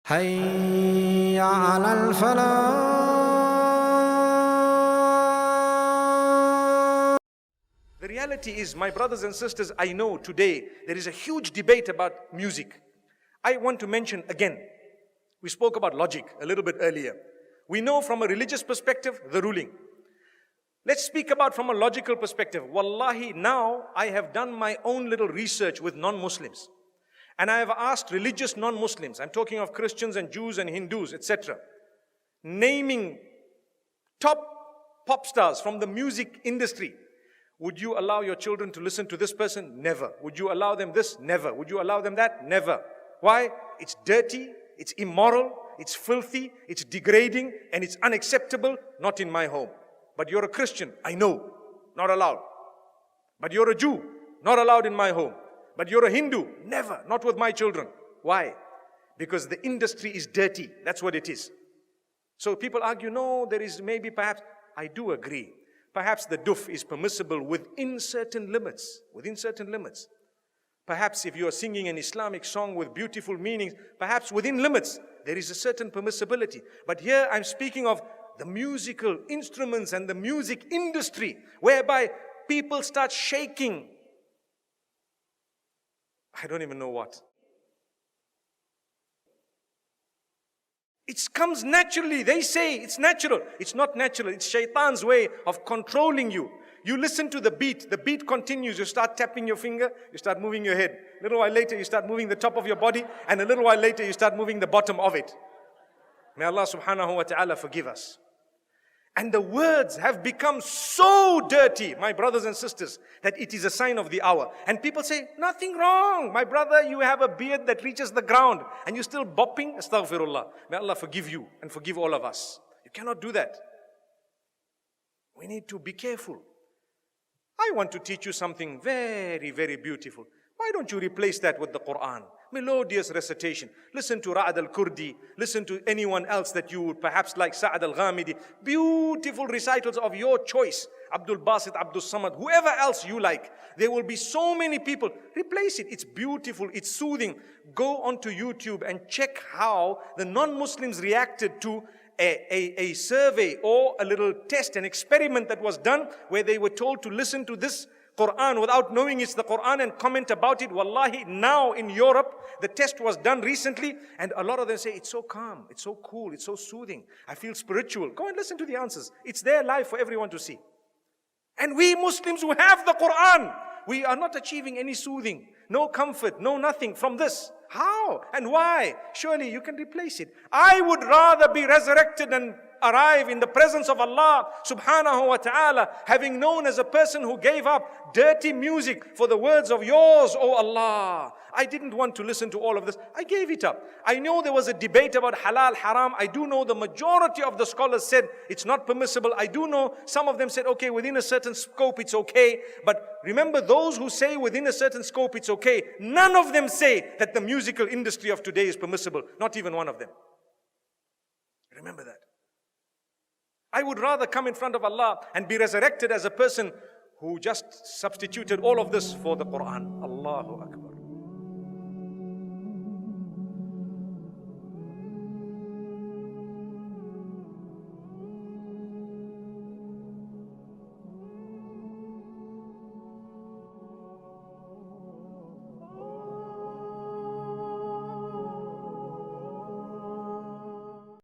حي على الفلاح. The reality is, my brothers and sisters, I know today there is a huge debate about music. I want to mention again, we spoke about logic a little bit earlier. We know from a religious perspective, the ruling. Let's speak about from a logical perspective. Wallahi, now I have done my own little research with non-Muslims. And I have asked religious non-Muslims, I'm talking of Christians and Jews and Hindus, etc., naming top pop stars from the music industry. Would you allow your children to listen to this person? Never. Would you allow them this? Never. Would you allow them that? Never. Why? It's dirty, it's immoral, it's filthy, it's degrading, and it's unacceptable. Not in my home. But you're a Christian, I know, not allowed. But you're a Jew, not allowed in my home. But you're a Hindu, never, not with my children. Why? Because the industry is dirty, that's what it is. So people argue, no, there is maybe perhaps, I do agree. Perhaps the duf is permissible within certain limits, Perhaps if you are singing an Islamic song with beautiful meanings, perhaps within limits, there is a certain permissibility. But here I'm speaking of the musical instruments and the music industry, whereby people start shaking. I don't even know what. It comes naturally. They say it's natural. It's not natural. It's shaitan's way of controlling you. You listen to the beat continues. You start tapping your finger, you start moving your head. A little while later, you start moving the top of your body, and a little while later, you start moving the bottom of it. May Allah subhanahu wa ta'ala forgive us. And the words have become so dirty, my brothers and sisters, that it is a sign of the hour. And people say, nothing wrong. My brother, you have a beard that reaches the ground and you're still bopping. Astaghfirullah. May Allah forgive you and forgive all of us. You cannot do that. We need to be careful. I want to teach you something very, very beautiful. Why don't you replace that with the Quran? Melodious recitation. Listen to Ra'ad al-Kurdi. Listen to anyone else that you would perhaps like, Sa'ad al-Ghamidi. Beautiful recitals of your choice. Abdul Basit, Abdul Samad, whoever else you like. There will be so many people. Replace it. It's beautiful. It's soothing. Go onto YouTube and check how the non-Muslims reacted to a survey or a little test, an experiment that was done where they were told to listen to this Quran without knowing it's the Quran and comment about it. Wallahi, now in Europe, the test was done recently and a lot of them say, it's so calm, it's so cool, it's so soothing. I feel spiritual. Go and listen to the answers. It's there live for everyone to see. And we Muslims who have the Quran, we are not achieving any soothing, no comfort, no nothing from this. How and why? Surely you can replace it. I would rather be resurrected and arrive in the presence of Allah subhanahu wa ta'ala, having known as a person who gave up dirty music for the words of yours, O Allah. I didn't want to listen to all of this. I gave it up. I know there was a debate about halal, haram. I do know the majority of the scholars said it's not permissible. I do know some of them said, okay, within a certain scope it's okay. But remember, those who say within a certain scope it's okay, none of them say that the musical industry of today is permissible. Not even one of them. Remember that. I would rather come in front of Allah and be resurrected as a person who just substituted all of this for the Quran. Allahu Akbar.